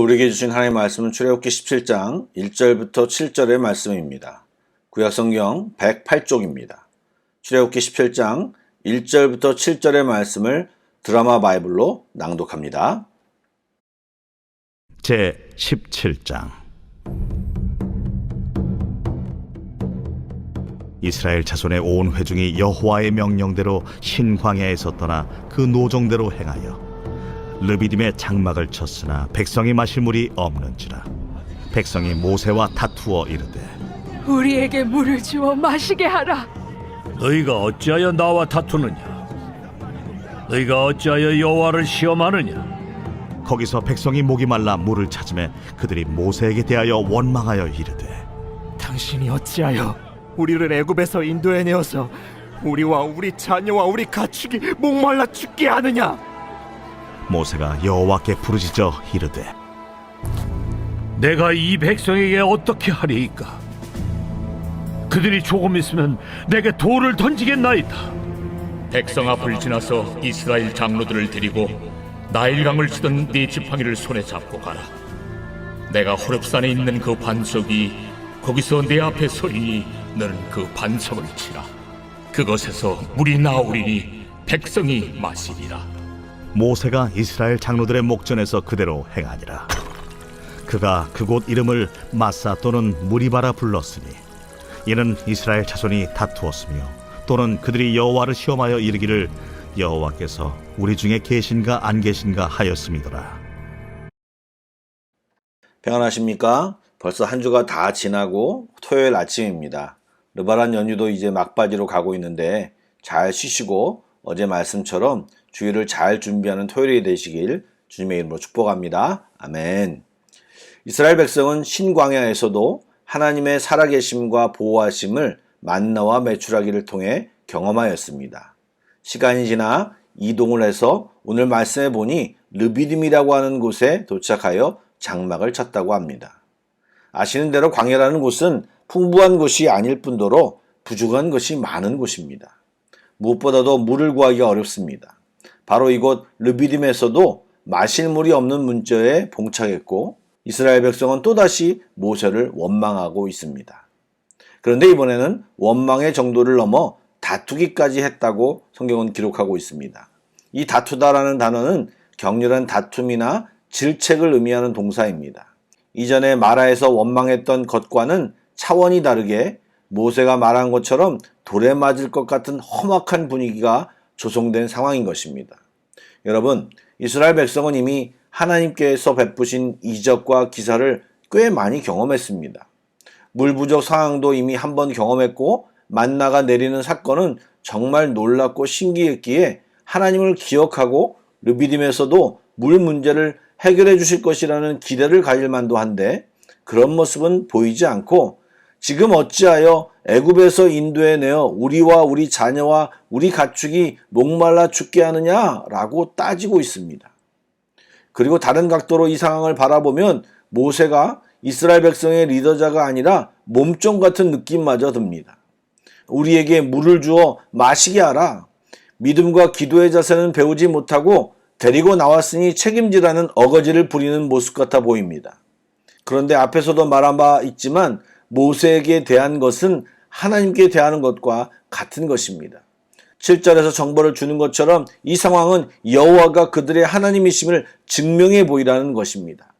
우리에게 주신 하나님의 말씀은 출애굽기 17장 1절부터 7절의 말씀입니다. 구약성경 108쪽입니다. 출애굽기 17장 1절부터 7절의 말씀을 드라마 바이블로 낭독합니다. 제 17장. 이스라엘 자손의 온 회중이 여호와의 명령대로 흰 광야에서 떠나 그 노정대로 행하여 르비딤에 장막을 쳤으나 백성이 마실 물이 없는지라. 백성이 모세와 다투어 이르되 우리에게 물을 주어 마시게 하라. 너희가 어찌하여 나와 다투느냐? 너희가 어찌하여 여호와를 시험하느냐? 거기서 백성이 목이 말라 물을 찾으매 그들이 모세에게 대하여 원망하여 이르되 당신이 어찌하여 우리를 애굽에서 인도해내어서 우리와 우리 자녀와 우리 가축이 목말라 죽게 하느냐? 모세가 여호와께 부르짖어 이르되 내가 이 백성에게 어떻게 하리이까? 그들이 조금 있으면 내게 돌을 던지겠나이다. 백성 앞을 지나서 이스라엘 장로들을 데리고 나일강을 치던 네 지팡이를 손에 잡고 가라. 내가 호렙산에 있는 그 반석이 거기서 내 앞에 서리니 너는 그 반석을 치라. 그것에서 물이 나오리니 백성이 마시리라. 모세가 이스라엘 장로들의 목전에서 그대로 행하니라. 그가 그곳 이름을 마사 또는 무리바라 불렀으니 이는 이스라엘 자손이 다투었으며 또는 그들이 여호와를 시험하여 이르기를 여호와께서 우리 중에 계신가 안 계신가 하였음이더라. 평안하십니까? 벌써 한 주가 다 지나고 토요일 아침입니다. 르바란 연휴도 이제 막바지로 가고 있는데 잘 쉬시고 어제 말씀처럼 주일을 잘 준비하는 토요일이 되시길 주님의 이름으로 축복합니다. 아멘. 이스라엘 백성은 신광야에서도 하나님의 살아계심과 보호하심을 만나와 메추라기를 통해 경험하였습니다. 시간이 지나 이동을 해서 오늘 말씀해 보니 르비딤이라고 하는 곳에 도착하여 장막을 쳤다고 합니다. 아시는 대로 광야라는 곳은 풍부한 곳이 아닐 뿐더러 부족한 것이 많은 곳입니다. 무엇보다도 물을 구하기가 어렵습니다. 바로 이곳 르비딤에서도 마실 물이 없는 문제에 봉착했고 이스라엘 백성은 또다시 모세를 원망하고 있습니다. 그런데 이번에는 원망의 정도를 넘어 다투기까지 했다고 성경은 기록하고 있습니다. 이 다투다라는 단어는 격렬한 다툼이나 질책을 의미하는 동사입니다. 이전에 마라에서 원망했던 것과는 차원이 다르게 모세가 말한 것처럼 돌에 맞을 것 같은 험악한 분위기가 조성된 상황인 것입니다. 여러분, 이스라엘 백성은 이미 하나님께서 베푸신 이적과 기사를 꽤 많이 경험했습니다. 물 부족 상황도 이미 한번 경험했고 만나가 내리는 사건은 정말 놀랍고 신기했기에 하나님을 기억하고 르비딤에서도 물 문제를 해결해 주실 것이라는 기대를 가질 만도 한데 그런 모습은 보이지 않고 지금 어찌하여 애굽에서 인도해내어 우리와 우리 자녀와 우리 가축이 목말라 죽게 하느냐라고 따지고 있습니다. 그리고 다른 각도로 이 상황을 바라보면 모세가 이스라엘 백성의 리더자가 아니라 몸종 같은 느낌마저 듭니다. 우리에게 물을 주어 마시게 하라. 믿음과 기도의 자세는 배우지 못하고 데리고 나왔으니 책임지라는 어거지를 부리는 모습 같아 보입니다. 그런데 앞에서도 말한 바 있지만 모세에게 대한 것은 하나님께 대하는 것과 같은 것입니다. 7절에서 정보를 주는 것처럼 이 상황은 여호와가 그들의 하나님이심을 증명해 보이라는 것입니다.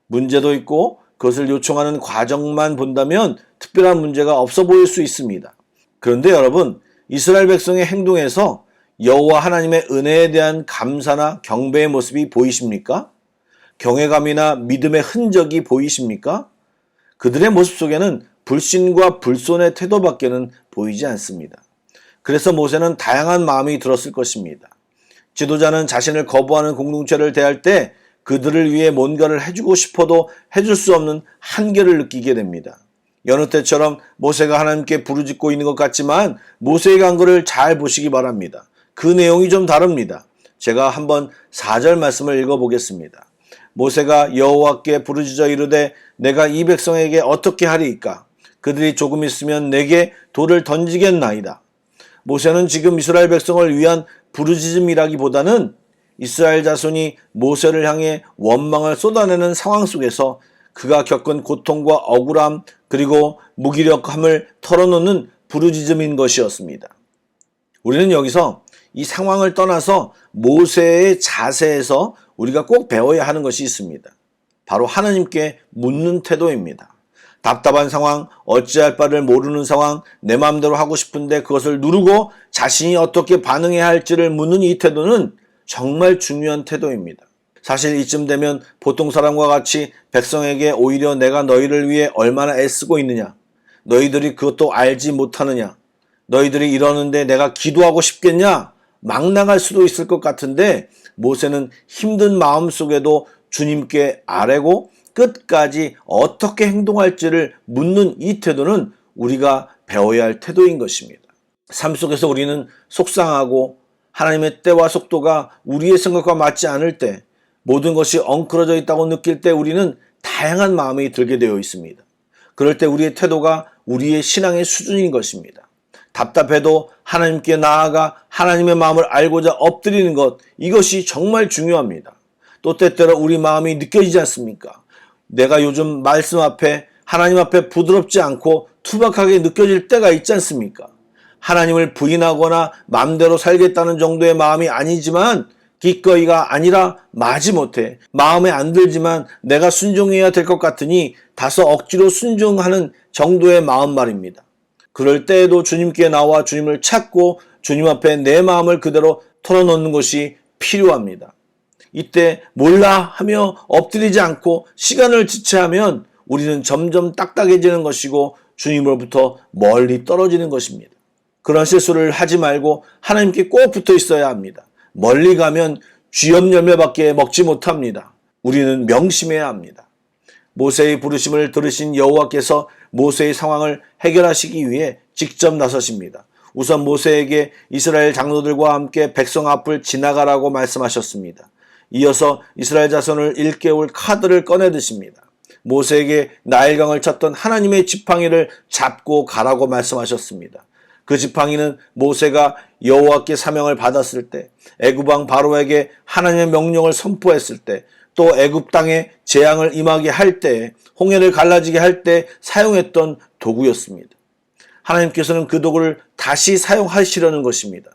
문제도 있고 그것을 요청하는 과정만 본다면 특별한 문제가 없어 보일 수 있습니다. 그런데 여러분, 이스라엘 백성의 행동에서 여호와 하나님의 은혜에 대한 감사나 경배의 모습이 보이십니까? 경외감이나 믿음의 흔적이 보이십니까? 그들의 모습 속에는 불신과 불손의 태도밖에는 보이지 않습니다. 그래서 모세는 다양한 마음이 들었을 것입니다. 지도자는 자신을 거부하는 공동체를 대할 때 그들을 위해 뭔가를 해주고 싶어도 해줄 수 없는 한계를 느끼게 됩니다. 여느 때처럼 모세가 하나님께 부르짖고 있는 것 같지만 모세의 간구를 잘 보시기 바랍니다. 그 내용이 좀 다릅니다. 제가 한번 4절 말씀을 읽어보겠습니다. 모세가 여호와께 부르짖어 이르되 내가 이 백성에게 어떻게 하리이까? 그들이 조금 있으면 내게 돌을 던지겠나이다. 모세는 지금 이스라엘 백성을 위한 부르짖음이라기보다는 이스라엘 자손이 모세를 향해 원망을 쏟아내는 상황 속에서 그가 겪은 고통과 억울함 그리고 무기력함을 털어놓는 부르짖음인 것이었습니다. 우리는 여기서 이 상황을 떠나서 모세의 자세에서 우리가 꼭 배워야 하는 것이 있습니다. 바로 하나님께 묻는 태도입니다. 답답한 상황, 어찌할 바를 모르는 상황, 내 마음대로 하고 싶은데 그것을 누르고 자신이 어떻게 반응해야 할지를 묻는 이 태도는 정말 중요한 태도입니다. 사실 이쯤 되면 보통 사람과 같이 백성에게 오히려 내가 너희를 위해 얼마나 애쓰고 있느냐, 너희들이 그것도 알지 못하느냐, 너희들이 이러는데 내가 기도하고 싶겠냐, 막 나갈 수도 있을 것 같은데 모세는 힘든 마음 속에도 주님께 아뢰고 끝까지 어떻게 행동할지를 묻는 이 태도는 우리가 배워야 할 태도인 것입니다. 삶 속에서 우리는 속상하고 하나님의 때와 속도가 우리의 생각과 맞지 않을 때, 모든 것이 엉클어져 있다고 느낄 때 우리는 다양한 마음이 들게 되어 있습니다. 그럴 때 우리의 태도가 우리의 신앙의 수준인 것입니다. 답답해도 하나님께 나아가 하나님의 마음을 알고자 엎드리는 것, 이것이 정말 중요합니다. 또 때때로 우리 마음이 느껴지지 않습니까? 내가 요즘 말씀 앞에, 하나님 앞에 부드럽지 않고 투박하게 느껴질 때가 있지 않습니까? 하나님을 부인하거나 마음대로 살겠다는 정도의 마음이 아니지만 기꺼이가 아니라 마지못해 마음에 안 들지만 내가 순종해야 될 것 같으니 다소 억지로 순종하는 정도의 마음 말입니다. 그럴 때에도 주님께 나와 주님을 찾고 주님 앞에 내 마음을 그대로 털어놓는 것이 필요합니다. 이때 몰라 하며 엎드리지 않고 시간을 지체하면 우리는 점점 딱딱해지는 것이고 주님으로부터 멀리 떨어지는 것입니다. 그런 실수를 하지 말고 하나님께 꼭 붙어 있어야 합니다. 멀리 가면 쥐염 열매밖에 먹지 못합니다. 우리는 명심해야 합니다. 모세의 부르심을 들으신 여호와께서 모세의 상황을 해결하시기 위해 직접 나서십니다. 우선 모세에게 이스라엘 장로들과 함께 백성 앞을 지나가라고 말씀하셨습니다. 이어서 이스라엘 자손을 일깨울 카드를 꺼내 드십니다. 모세에게 나일강을 쳤던 하나님의 지팡이를 잡고 가라고 말씀하셨습니다. 그 지팡이는 모세가 여호와께 사명을 받았을 때, 애굽 왕 바로에게 하나님의 명령을 선포했을 때, 또 애굽 땅에 재앙을 임하게 할 때, 홍해를 갈라지게 할 때 사용했던 도구였습니다. 하나님께서는 그 도구를 다시 사용하시려는 것입니다.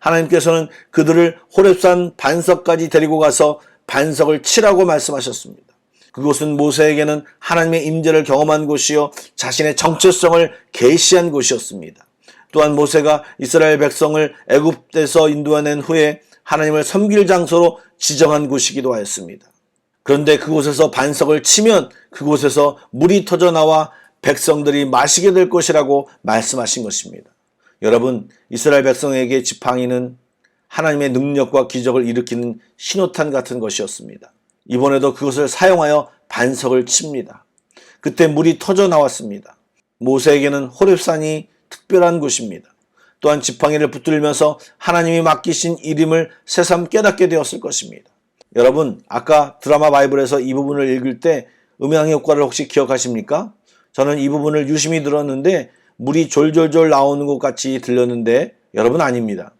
하나님께서는 그들을 호렙산 반석까지 데리고 가서 반석을 치라고 말씀하셨습니다. 그곳은 모세에게는 하나님의 임재를 경험한 곳이요 자신의 정체성을 계시한 곳이었습니다. 또한 모세가 이스라엘 백성을 애굽에서 인도해낸 후에 하나님을 섬길 장소로 지정한 곳이기도 하였습니다. 그런데 그곳에서 반석을 치면 그곳에서 물이 터져나와 백성들이 마시게 될 것이라고 말씀하신 것입니다. 여러분, 이스라엘 백성에게 지팡이는 하나님의 능력과 기적을 일으키는 신호탄 같은 것이었습니다. 이번에도 그것을 사용하여 반석을 칩니다. 그때 물이 터져 나왔습니다. 모세에게는 호렙산이 특별한 곳입니다. 또한 지팡이를 붙들면서 하나님이 맡기신 일임을 새삼 깨닫게 되었을 것입니다. 여러분, 아까 드라마 바이블에서 이 부분을 읽을 때 음향 효과를 혹시 기억하십니까? 저는 이 부분을 유심히 들었는데 물이 졸졸졸 나오는 것 같이 들렸는데 여러분 아닙니다.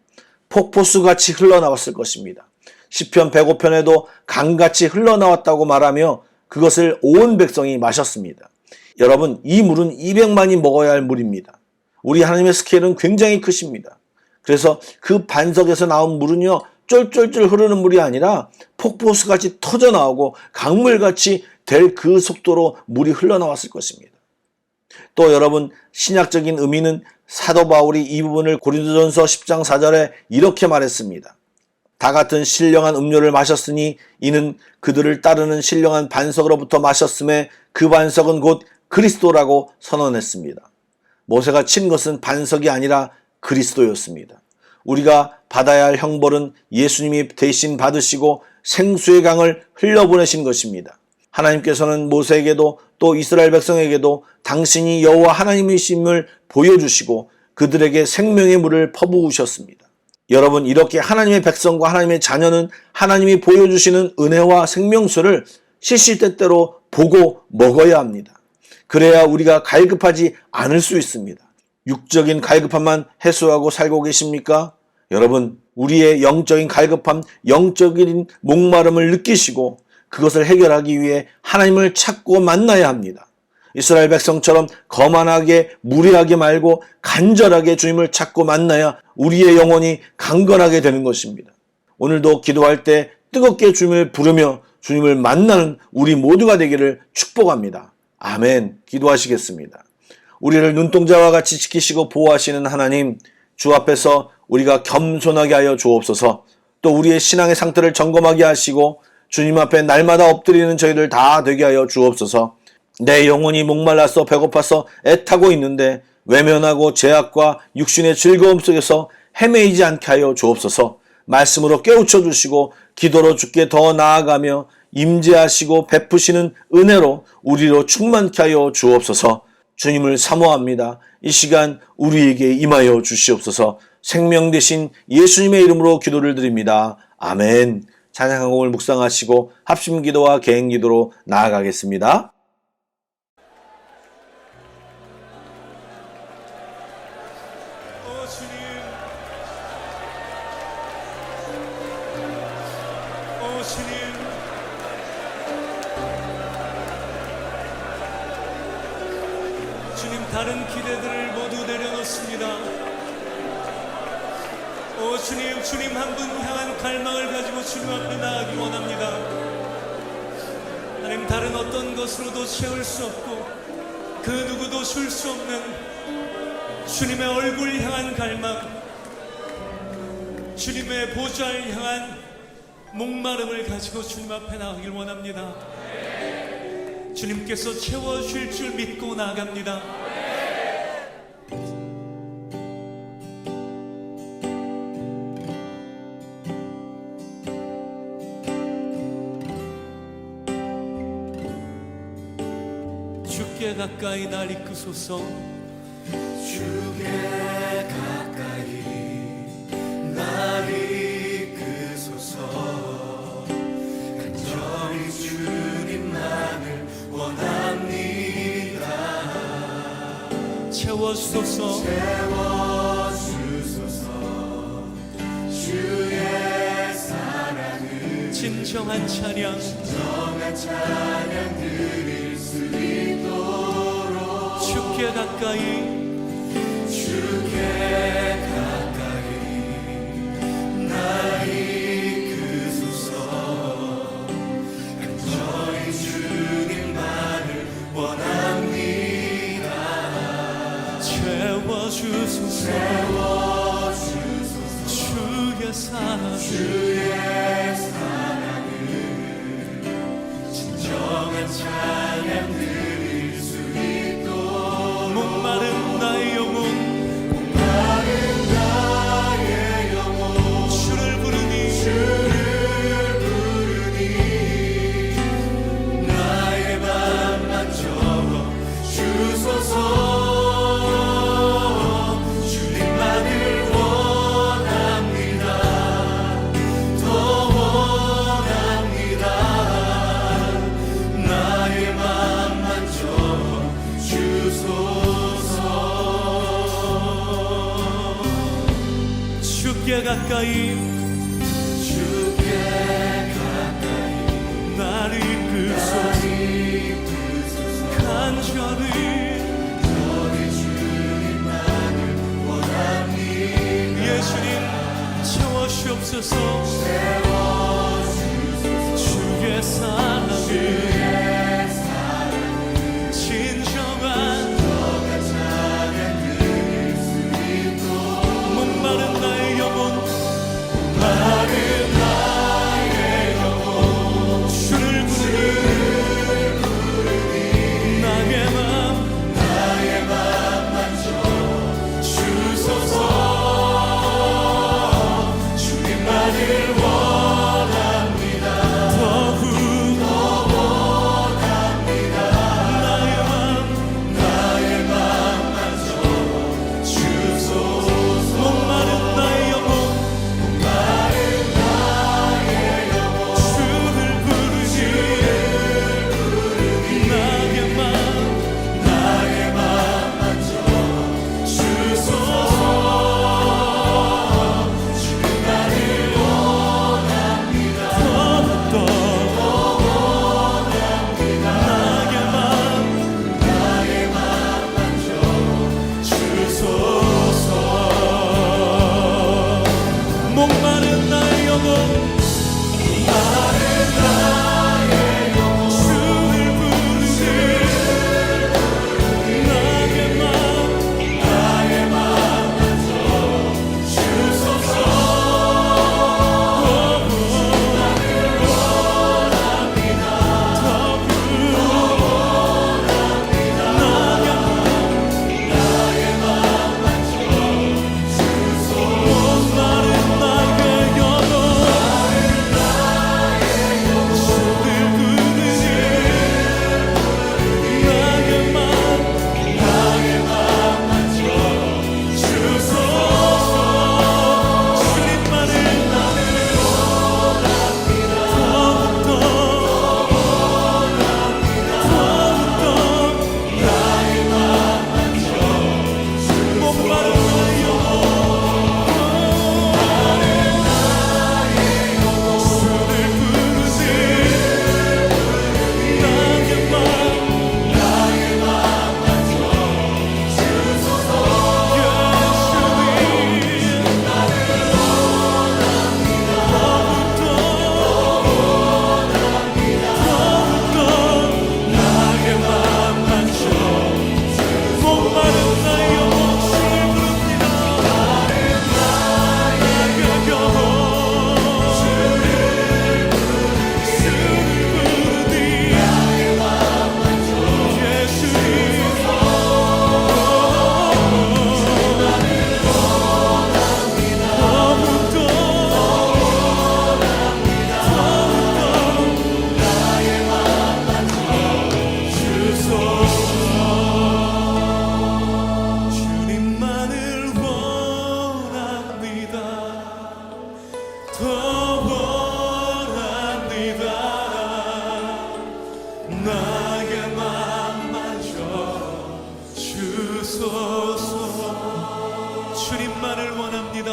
폭포수같이 흘러나왔을 것입니다. 시편 105편에도 강같이 흘러나왔다고 말하며 그것을 온 백성이 마셨습니다. 여러분, 이 물은 200만이 먹어야 할 물입니다. 우리 하나님의 스케일은 굉장히 크십니다. 그래서 그 반석에서 나온 물은요, 쫄쫄쫄 흐르는 물이 아니라 폭포수같이 터져나오고 강물같이 될 그 속도로 물이 흘러나왔을 것입니다. 또 여러분, 신약적인 의미는 사도 바울이 이 부분을 고린도전서 10장 4절에 이렇게 말했습니다. 다 같은 신령한 음료를 마셨으니 이는 그들을 따르는 신령한 반석으로부터 마셨음에 그 반석은 곧 그리스도라고 선언했습니다. 모세가 친 것은 반석이 아니라 그리스도였습니다. 우리가 받아야 할 형벌은 예수님이 대신 받으시고 생수의 강을 흘려보내신 것입니다. 하나님께서는 모세에게도 또 이스라엘 백성에게도 당신이 여호와 하나님이심을 보여주시고 그들에게 생명의 물을 퍼부으셨습니다. 여러분, 이렇게 하나님의 백성과 하나님의 자녀는 하나님이 보여주시는 은혜와 생명수를 시시때때로 보고 먹어야 합니다. 그래야 우리가 갈급하지 않을 수 있습니다. 육적인 갈급함만 해소하고 살고 계십니까? 여러분, 우리의 영적인 갈급함, 영적인 목마름을 느끼시고 그것을 해결하기 위해 하나님을 찾고 만나야 합니다. 이스라엘 백성처럼 거만하게 무리하게 말고 간절하게 주님을 찾고 만나야 우리의 영혼이 강건하게 되는 것입니다. 오늘도 기도할 때 뜨겁게 주님을 부르며 주님을 만나는 우리 모두가 되기를 축복합니다. 아멘. 기도하시겠습니다. 우리를 눈동자와 같이 지키시고 보호하시는 하나님, 주 앞에서 우리가 겸손하게 하여 주옵소서. 또 우리의 신앙의 상태를 점검하게 하시고 주님 앞에 날마다 엎드리는 저희들 다 되게 하여 주옵소서. 내 영혼이 목말라서 배고파서 애타고 있는데 외면하고 죄악과 육신의 즐거움 속에서 헤매이지 않게 하여 주옵소서. 말씀으로 깨우쳐 주시고 기도로 주께 더 나아가며 임재하시고 베푸시는 은혜로 우리로 충만케 하여 주옵소서. 주님을 사모합니다. 이 시간 우리에게 임하여 주시옵소서. 생명 되신 예수님의 이름으로 기도를 드립니다. 아멘. 찬양곡을 묵상하시고 합심기도와 개인기도로 나아가겠습니다. 주님, 다른 기대들을 모두 내려놓습니다. 오 주님, 주님 한 분 향한 갈망을 가지고 주님 앞에 나아가기 원합니다. 하나님, 다른 어떤 것으로도 채울 수 없고 그 누구도 줄 수 없는 주님의 얼굴 향한 갈망, 주님의 보좌를 향한 목마름을 가지고 주님 앞에 나가길 원합니다. 주님께서 채워주실 줄 믿고 나아갑니다. 주께 가까이 날 이끄소서. 주께 가까이 날 이끄소서. 간절히 주님만을 원합니다. 채워주소서. 채워주소서. 주의 사랑을 진정한 찬양, 진정한 찬양 드릴 수 있도록 주께 가까이, 주께 가까이 날 이끄소서. 간절히 주님만을 원합니다. 채워주소서. 채워주소서. 주의 사랑, 주의 사랑을 진정한 찬양 드릴 수 있도록 목마른 나의 영혼, 목마른 나의 영혼 주를 부르니, 주를 부르니 나의 맘만 적어 주소서. 주님만을 원합니다. 더 원합니다. 나의 맘만 적어 주소서. 주께 가까이, 주께 가까이 나를 이끄소서. 간절히 주님만을 원합니다. 예수님 채워주옵소서. 주의 사랑을 진정한 찬양 드릴 수 있도록 목마른 나의 영혼, 목마른 나의 영혼 주를 부르니 나의 맘만 적어 주소서. 주님만을 원합니다. 주소서. 주님만을 원합니다.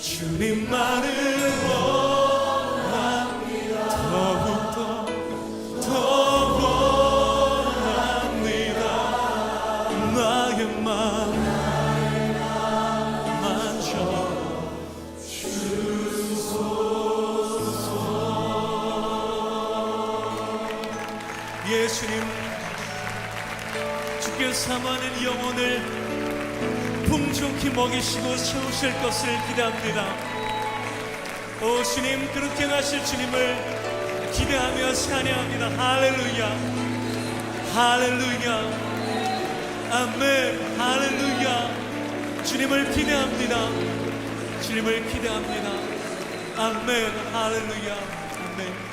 주님만을 원합니다. 더욱더 원합니다. 나의 마음 만져 예수님, 주께서 사모하는 영혼을 풍족히 먹이시고 채우실 것을 기대합니다. 오 주님, 그렇게 하실 주님을 기대하며 찬양합니다. 할렐루야, 할렐루야, 아멘, 할렐루야. 주님을 기대합니다. 주님을 기대합니다. 아멘, 할렐루야, 아멘.